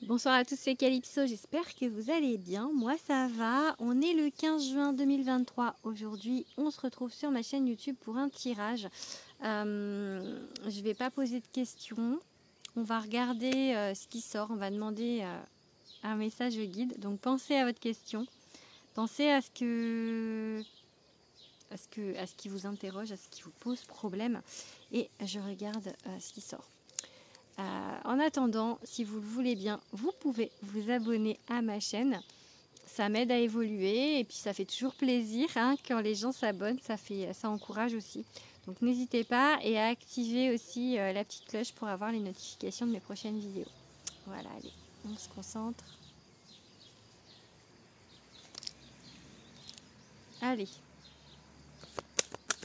Bonsoir à tous, c'est Calypso, j'espère que vous allez bien. Moi ça va, on est le 15 juin 2023. Aujourd'hui, on se retrouve sur ma chaîne YouTube pour un tirage. Je vais pas poser de questions, on va regarder ce qui sort, on va demander un message guide. Donc pensez à votre question, pensez à ce qui vous interroge, à ce qui vous pose problème et je regarde ce qui sort. En attendant, si vous le voulez bien, vous pouvez vous abonner à ma chaîne. Ça m'aide à évoluer et puis ça fait toujours plaisir quand les gens s'abonnent, ça encourage aussi. Donc n'hésitez pas et à activer aussi la petite cloche pour avoir les notifications de mes prochaines vidéos. Voilà, allez, on se concentre. Allez,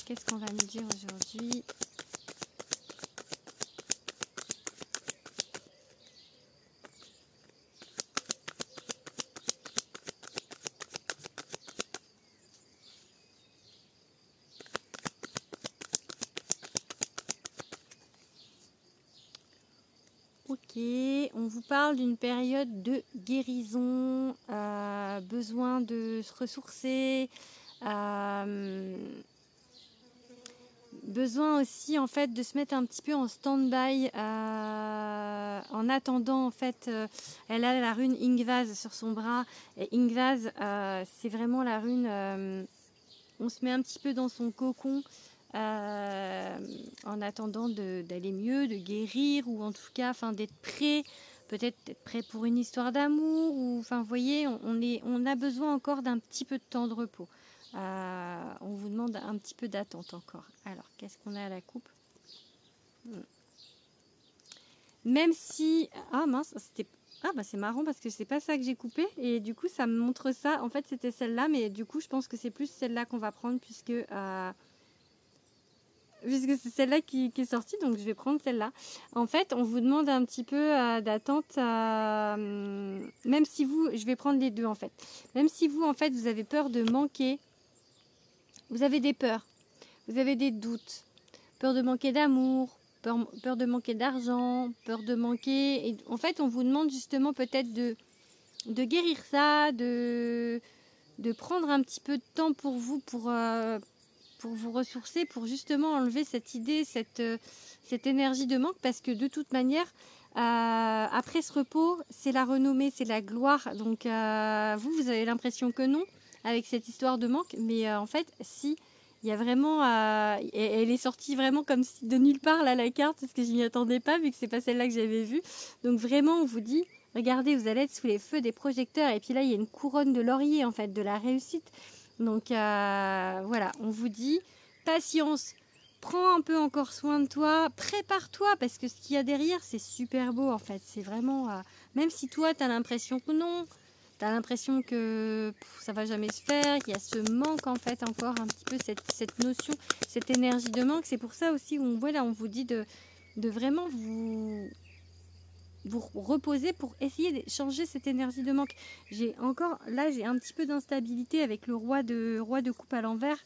qu'est-ce qu'on va nous dire aujourd'hui ? Ok, on vous parle d'une période de guérison, besoin de se ressourcer, besoin aussi en fait de se mettre un petit peu en stand-by en attendant en fait. Elle a la rune Ingvaz sur son bras et Ingvaz c'est vraiment la rune. On se met un petit peu dans son cocon. En attendant d'aller mieux, de guérir ou en tout cas d'être prêt, peut-être être prêt pour une histoire d'amour ou vous voyez, on a besoin encore d'un petit peu de temps de repos. On vous demande un petit peu d'attente encore. Alors qu'est-ce qu'on a à la coupe? Même si mince, c'était c'est marrant parce que c'est pas ça que j'ai coupé et du coup ça me montre ça. En fait c'était celle-là, mais du coup je pense que c'est plus celle-là qu'on va prendre puisque c'est celle-là qui est sortie, donc je vais prendre celle-là. En fait, on vous demande un petit peu d'attente, même si vous, je vais prendre les deux en fait. Même si vous, en fait, vous avez peur de manquer, vous avez des peurs, vous avez des doutes, peur de manquer d'amour, peur de manquer d'argent, peur de manquer... Et en fait, on vous demande justement peut-être de guérir ça, de prendre un petit peu de temps pour vous, pour vous ressourcer, pour justement enlever cette idée, cette énergie de manque, parce que de toute manière, après ce repos, c'est la renommée, c'est la gloire. Donc vous avez l'impression que non, avec cette histoire de manque, mais en fait, si, il y a vraiment... elle est sortie vraiment comme si de nulle part, là, la carte, parce que je n'y attendais pas, vu que c'est pas celle-là que j'avais vue. Donc vraiment, on vous dit, regardez, vous allez être sous les feux des projecteurs, et puis là, il y a une couronne de laurier, en fait, de la réussite. Donc voilà, on vous dit patience, prends un peu encore soin de toi, prépare-toi parce que ce qu'il y a derrière c'est super beau en fait. C'est vraiment, même si toi tu as l'impression que non, tu as l'impression que ça va jamais se faire, qu'il y a ce manque en fait encore un petit peu cette notion, cette énergie de manque. C'est pour ça aussi on vous dit de vraiment vous reposer pour essayer de changer cette énergie de manque. J'ai un petit peu d'instabilité avec le roi de coupe à l'envers.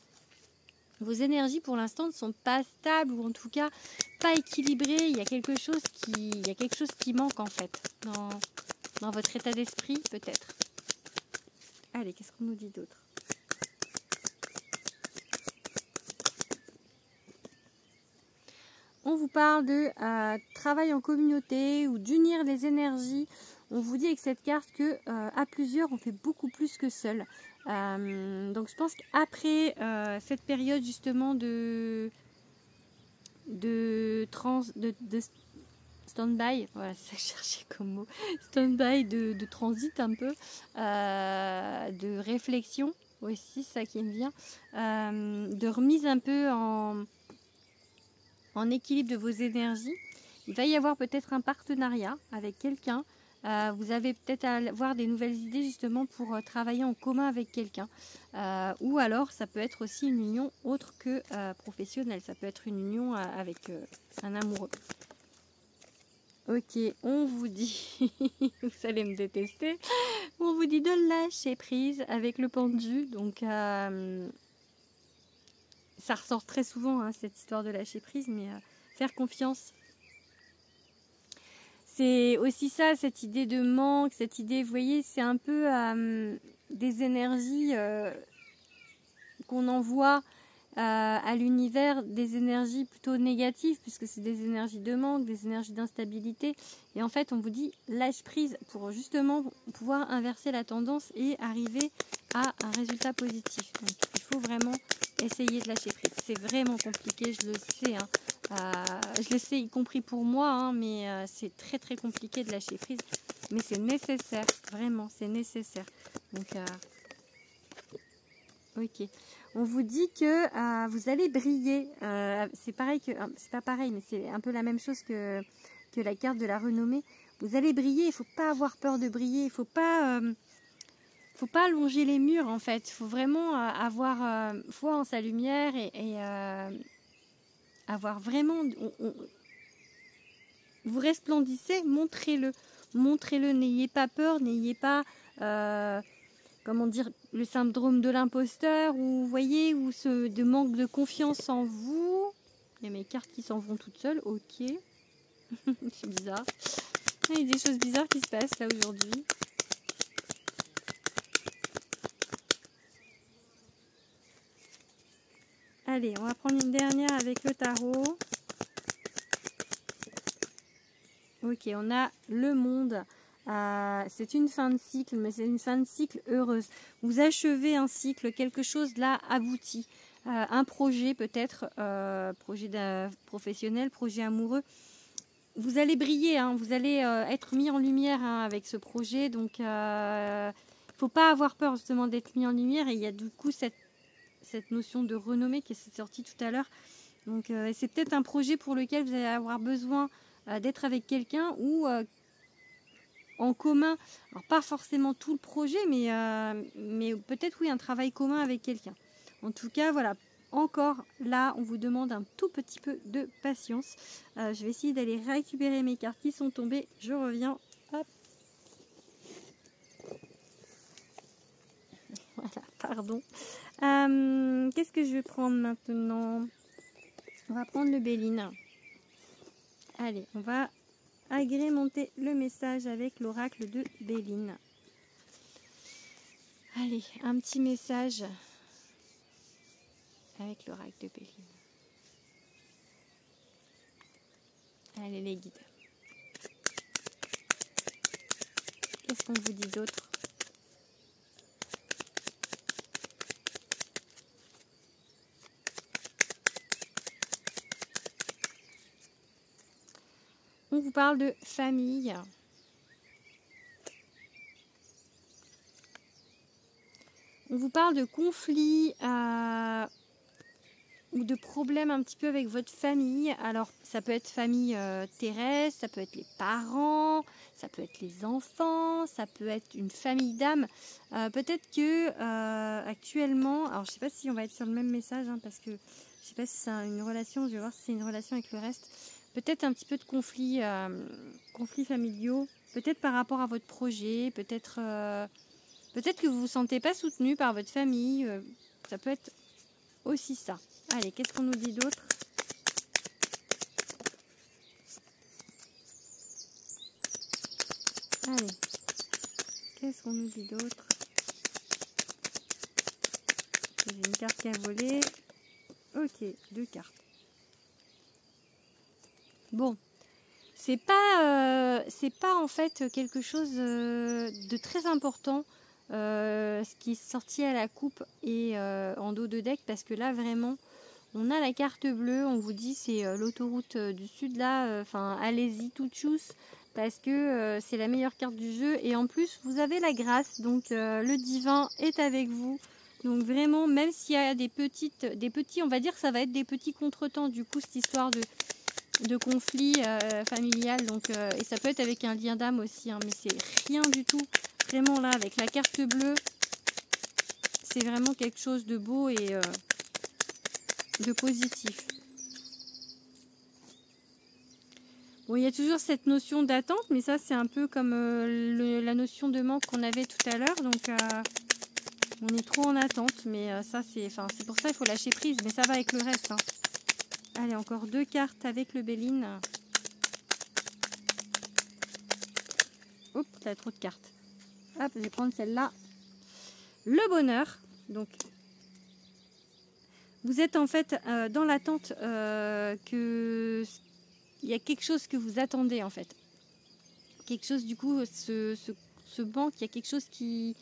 Vos énergies pour l'instant ne sont pas stables ou en tout cas pas équilibrées. Il y a quelque chose qui manque en fait dans votre état d'esprit peut-être. Allez, qu'est-ce qu'on nous dit d'autre? On vous parle de travail en communauté ou d'unir les énergies. On vous dit avec cette carte que à plusieurs, on fait beaucoup plus que seul. Donc je pense qu'après cette période justement de stand-by, voilà, c'est ça que je cherchais comme mot, stand-by de transit un peu, de réflexion aussi, ça qui me vient, de remise un peu en équilibre de vos énergies. Il va y avoir peut-être un partenariat avec quelqu'un. Vous avez peut-être à avoir des nouvelles idées justement pour travailler en commun avec quelqu'un. Ou alors ça peut être aussi une union autre que professionnelle. Ça peut être une union avec un amoureux. Ok, on vous dit, vous allez me détester, on vous dit de lâcher prise avec le pendu. Donc ça ressort très souvent cette histoire de lâcher prise, mais faire confiance. c'est aussi ça, cette idée de manque, cette idée, vous voyez, c'est un peu des énergies qu'on envoie à l'univers, des énergies plutôt négatives, puisque c'est des énergies de manque, des énergies d'instabilité. Et en fait, on vous dit lâche prise pour justement pouvoir inverser la tendance et arriver à un résultat positif. Donc, il faut vraiment essayer de lâcher prise. C'est vraiment compliqué, je le sais. Je le sais, y compris pour moi, mais c'est très très compliqué de lâcher prise. Mais c'est nécessaire, vraiment, c'est nécessaire. Donc, ok. On vous dit que vous allez briller. C'est pareil que, c'est pas pareil, mais c'est un peu la même chose que la carte de la renommée. Vous allez briller. Il faut pas avoir peur de briller. Il faut pas longer les murs en fait. Il faut vraiment avoir foi en sa lumière et avoir vraiment. Vous resplendissez. Montrez-le. Montrez-le. N'ayez pas peur. N'ayez pas. Comment dire, le syndrome de l'imposteur, ou vous voyez, ou de manque de confiance en vous. Il y a mes cartes qui s'en vont toutes seules, ok. C'est bizarre. Il y a des choses bizarres qui se passent là aujourd'hui. Allez, on va prendre une dernière avec le tarot. Ok, on a le monde. C'est une fin de cycle, mais c'est une fin de cycle heureuse. Vous achevez un cycle, quelque chose là abouti. Un projet peut-être, projet professionnel, projet amoureux. Vous allez briller, vous allez être mis en lumière avec ce projet. Donc, il ne faut pas avoir peur justement d'être mis en lumière. Et il y a du coup cette notion de renommée qui est sortie tout à l'heure. Donc, c'est peut-être un projet pour lequel vous allez avoir besoin d'être avec quelqu'un ou en commun, alors pas forcément tout le projet, mais peut-être oui un travail commun avec quelqu'un. En tout cas, voilà, encore là, on vous demande un tout petit peu de patience. Je vais essayer d'aller récupérer mes cartes qui sont tombées. Je reviens. Hop. Voilà, pardon. Qu'est-ce que je vais prendre maintenant? On va prendre le Béline. Allez, on va agrémenter le message avec l'oracle de Béline. Allez, un petit message avec l'oracle de Béline. Allez les guides. Qu'est-ce qu'on vous dit d'autre? On vous parle de famille. On vous parle de conflits ou de problèmes un petit peu avec votre famille. Alors, ça peut être famille terrestre, ça peut être les parents, ça peut être les enfants, ça peut être une famille d'âmes. Peut-être que actuellement, alors je ne sais pas si on va être sur le même message, parce que je ne sais pas si c'est une relation, je vais voir si c'est une relation avec le reste. Peut-être un petit peu de conflits familiaux, peut-être par rapport à votre projet, peut-être que vous ne vous sentez pas soutenu par votre famille, ça peut être aussi ça. Allez, qu'est-ce qu'on nous dit d'autre? Allez, qu'est-ce qu'on nous dit d'autre? J'ai une carte qui a volé. Ok, 2 cartes. Bon, c'est pas en fait quelque chose de très important. Ce qui est sorti à la coupe et en dos de deck, parce que là vraiment on a la carte bleue, on vous dit c'est l'autoroute du sud là, enfin allez-y tout de suite, parce que c'est la meilleure carte du jeu et en plus vous avez la grâce, donc le divin est avec vous. Donc vraiment, même s'il y a des petits, on va dire que ça va être des petits contretemps du coup, cette histoire de conflit familial, donc et ça peut être avec un lien d'âme aussi, mais c'est rien du tout. Vraiment là, avec la carte bleue, c'est vraiment quelque chose de beau et de positif. Bon, il y a toujours cette notion d'attente, mais ça c'est un peu comme la notion de manque qu'on avait tout à l'heure, donc on est trop en attente, mais ça c'est pour ça il faut lâcher prise, mais ça va avec le reste. Allez, encore 2 cartes avec le Béline. Hop, là, trop de cartes. Hop, je vais prendre celle-là. Le bonheur. Donc, vous êtes en fait dans l'attente que il y a quelque chose que vous attendez en fait. Quelque chose du coup, ce banque, il y a quelque chose qui...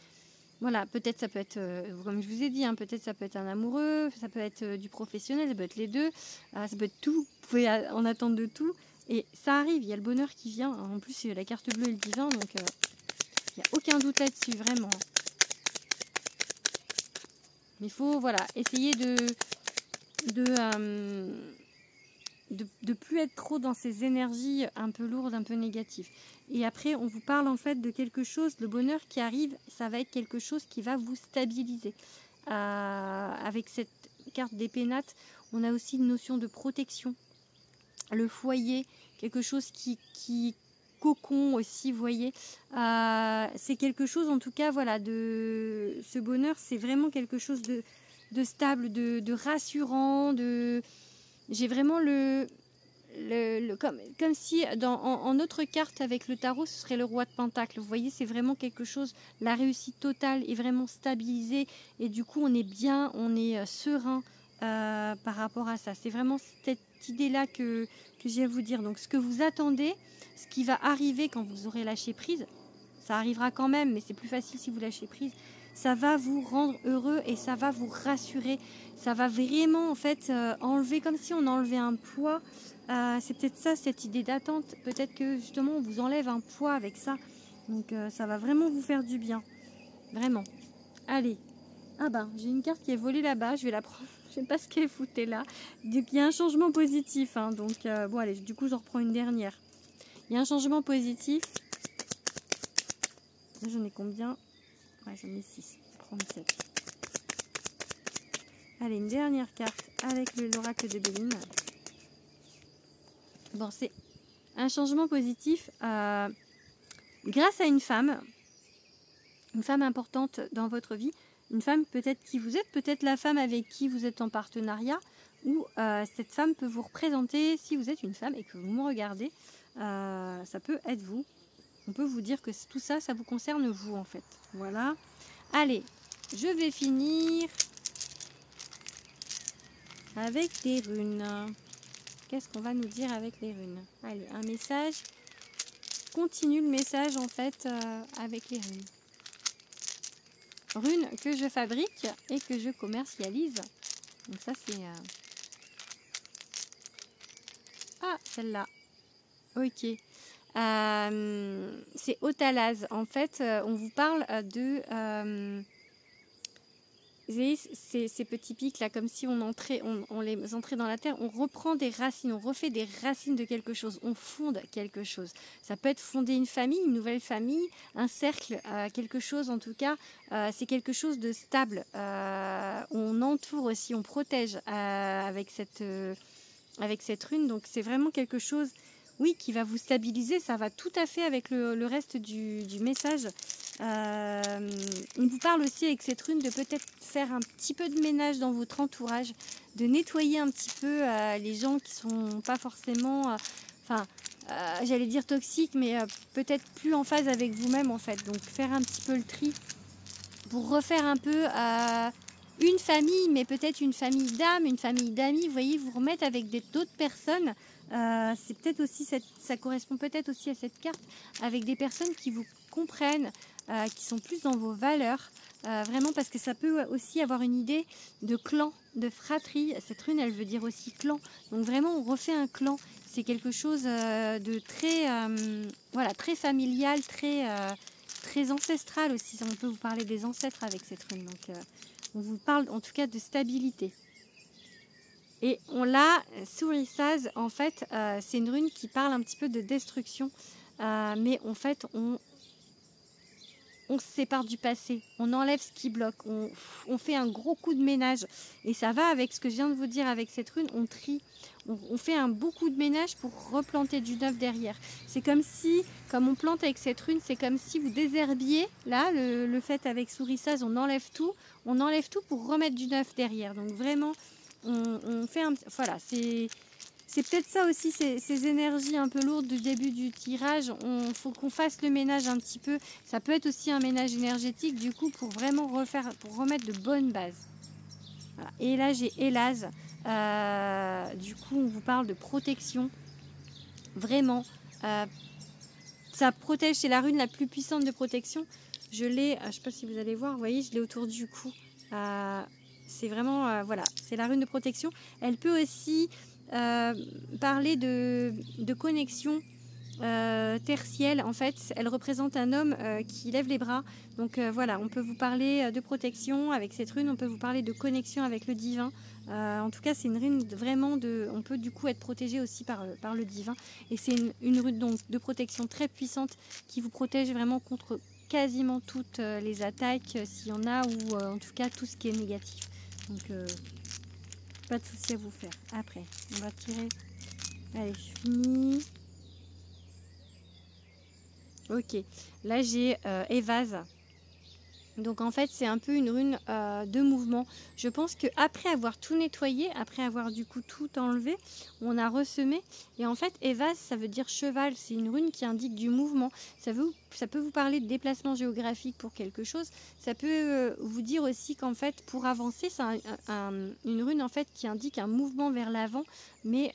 Voilà, peut-être ça peut être, comme je vous ai dit, hein, peut-être ça peut être un amoureux, ça peut être du professionnel, ça peut être les deux, ça peut être tout, vous pouvez en attendre de tout. Et ça arrive, il y a le bonheur qui vient. En plus, la carte bleue est le divin, donc il n'y a aucun doute là-dessus, vraiment. Mais il faut, voilà, essayer de plus être trop dans ces énergies un peu lourdes, un peu négatives. Et après, on vous parle en fait de quelque chose, le bonheur qui arrive, ça va être quelque chose qui va vous stabiliser. Avec cette carte des pénates, on a aussi une notion de protection. Le foyer, quelque chose qui cocon aussi, vous voyez. C'est quelque chose, en tout cas, voilà, de ce bonheur, c'est vraiment quelque chose de stable, de rassurant, j'ai vraiment comme si en autre carte avec le tarot, ce serait le roi de Pentacle. Vous voyez, c'est vraiment quelque chose, la réussite totale est vraiment stabilisée et du coup, on est bien, on est serein par rapport à ça. C'est vraiment cette idée-là que j'ai à vous dire. Donc, ce que vous attendez, ce qui va arriver quand vous aurez lâché prise, ça arrivera quand même, mais c'est plus facile si vous lâchez prise. Ça va vous rendre heureux et ça va vous rassurer. Ça va vraiment en fait enlever, comme si on enlevait un poids. C'est peut-être ça, cette idée d'attente. Peut-être que justement on vous enlève un poids avec ça. Donc ça va vraiment vous faire du bien. Vraiment. Allez. Ah ben, j'ai une carte qui est volée là-bas. Je vais la prendre. Je ne sais pas ce qu'elle foutait là. Donc il y a un changement positif. Hein. Donc bon allez, du coup j'en reprends une dernière. Il y a un changement positif. J'en ai combien? Ouais, j'en ai 6. Je vais prendre 7. Allez, une dernière carte avec l'oracle de Béline. Bon, c'est un changement positif grâce à une femme importante dans votre vie, une femme peut-être qui vous êtes, peut-être la femme avec qui vous êtes en partenariat, ou cette femme peut vous représenter si vous êtes une femme et que vous me regardez, ça peut être vous. On peut vous dire que tout ça, ça vous concerne vous en fait. Voilà. Allez, je vais finir avec des runes. Qu'est-ce qu'on va nous dire avec les runes? Allez, un message. Continue le message en fait avec les runes. Runes que je fabrique et que je commercialise. Donc ça c'est... Ah, celle-là. Ok. C'est Otalaz. En fait, on vous parle de... vous voyez, ces petits pics là, comme si on les entrait dans la terre, on reprend des racines, on refait des racines de quelque chose, on fonde quelque chose. Ça peut être fonder une famille, une nouvelle famille, un cercle, quelque chose en tout cas, c'est quelque chose de stable. On entoure aussi, on protège avec cette rune, donc c'est vraiment quelque chose, oui, qui va vous stabiliser. Ça va tout à fait avec le reste du message. Il vous parle aussi avec cette rune de peut-être faire un petit peu de ménage dans votre entourage, de nettoyer un petit peu les gens qui sont pas forcément, j'allais dire toxiques, mais peut-être plus en phase avec vous-même en fait. Donc faire un petit peu le tri pour refaire un peu une famille, mais peut-être une famille d'âmes, une famille d'amis. Vous voyez, vous remettre avec d'autres personnes. C'est peut-être aussi ça correspond peut-être aussi à cette carte avec des personnes qui vous comprennent, qui sont plus dans vos valeurs, vraiment, parce que ça peut aussi avoir une idée de clan, de fratrie. Cette rune, elle veut dire aussi clan. Donc vraiment, on refait un clan. C'est quelque chose de très, voilà, très familial, très ancestral aussi. On peut vous parler des ancêtres avec cette rune. Donc, on vous parle en tout cas de stabilité. Et on l'a, Sourisaz, en fait, c'est une rune qui parle un petit peu de destruction. Mais en fait, on se sépare du passé. On enlève ce qui bloque. On fait un gros coup de ménage. Et ça va avec ce que je viens de vous dire avec cette rune. On trie. On fait un beau coup de ménage pour replanter du neuf derrière. C'est comme si, comme on plante avec cette rune, c'est comme si vous désherbiez. Là, le fait avec Sourisaz, on enlève tout. On enlève tout pour remettre du neuf derrière. Donc vraiment... on fait un... Voilà, c'est c'est peut-être ça aussi, ces énergies un peu lourdes du début du tirage. Il faut qu'on fasse le ménage un petit peu. Ça peut être aussi un ménage énergétique, du coup, pour vraiment pour remettre de bonnes bases. Voilà. Et là, j'ai Hélaz. Du coup, on vous parle de protection. Vraiment. Ça protège, c'est la rune la plus puissante de protection. Je l'ai, je ne sais pas si vous allez voir, vous voyez, je l'ai autour du cou. C'est vraiment, voilà, c'est la rune de protection. Elle peut aussi parler de connexion tertielle. En fait, elle représente un homme qui lève les bras. Donc voilà, on peut vous parler de protection avec cette rune, on peut vous parler de connexion avec le divin. En tout cas, c'est une rune vraiment on peut du coup être protégé aussi par le divin. Et c'est une rune donc de protection très puissante qui vous protège vraiment contre quasiment toutes les attaques, s'il y en a, ou en tout cas tout ce qui est négatif. Donc pas de souci à vous faire. Après, on va tirer. Allez, fini. Ok, là j'ai Évase. Donc en fait c'est un peu une rune de mouvement. Je pense qu'après avoir tout nettoyé, après avoir du coup tout enlevé, on a ressemé. Et en fait Évase ça veut dire cheval, c'est une rune qui indique du mouvement. Ça peut vous parler de déplacement géographique pour quelque chose. Ça peut vous dire aussi qu'en fait pour avancer, c'est une rune en fait qui indique un mouvement vers l'avant. Mais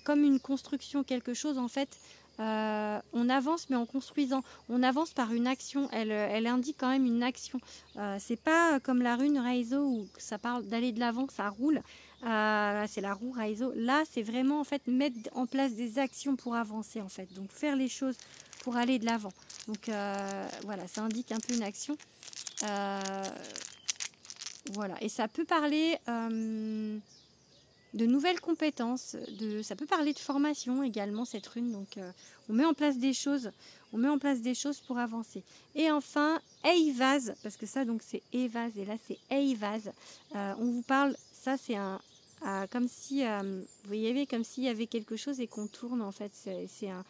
comme une construction, quelque chose en fait. On avance mais en construisant, on avance par une action, elle indique quand même une action. C'est pas comme la rune Raizo où ça parle d'aller de l'avant, que ça roule. C'est la roue Raizo. Là c'est vraiment en fait mettre en place des actions pour avancer en fait, donc faire les choses pour aller de l'avant. Donc voilà, ça indique un peu une action. Voilà, et ça peut parler de nouvelles compétences, ça peut parler de formation également cette rune, donc on met en place des choses, pour avancer. Et enfin Eivaz, parce que ça donc c'est Évase et là c'est Eivaz. On vous parle, ça c'est comme si vous voyez, comme s'il y avait quelque chose et qu'on tourne en fait, c'est un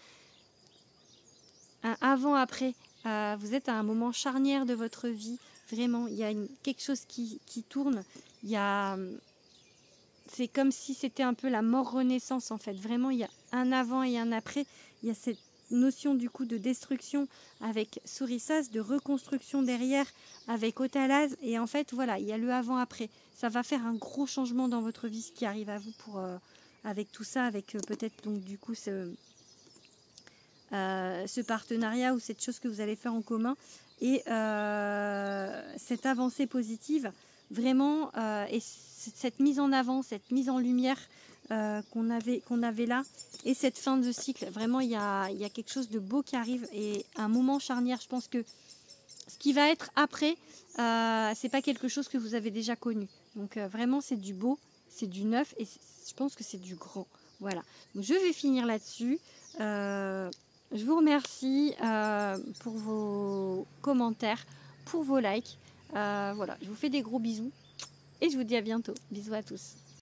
avant-après. Vous êtes à un moment charnière de votre vie, vraiment, il y a quelque chose qui tourne, il y a... C'est comme si c'était un peu la mort-renaissance en fait. Vraiment, il y a un avant et un après. Il y a cette notion du coup de destruction avec Sourissas, de reconstruction derrière avec Otalaz. Et en fait, voilà, il y a le avant-après. Ça va faire un gros changement dans votre vie, ce qui arrive à vous avec tout ça, avec peut-être donc du coup ce partenariat ou cette chose que vous allez faire en commun. Et cette avancée positive, vraiment, et cette mise en avant, cette mise en lumière qu'on avait là, et cette fin de cycle, vraiment il y a quelque chose de beau qui arrive et un moment charnière. Je pense que ce qui va être après, c'est pas quelque chose que vous avez déjà connu. Donc vraiment c'est du beau, c'est du neuf et je pense que c'est du grand. Voilà. Donc je vais finir là-dessus. Je vous remercie pour vos commentaires, pour vos likes. Voilà, je vous fais des gros bisous et je vous dis à bientôt. Bisous à tous.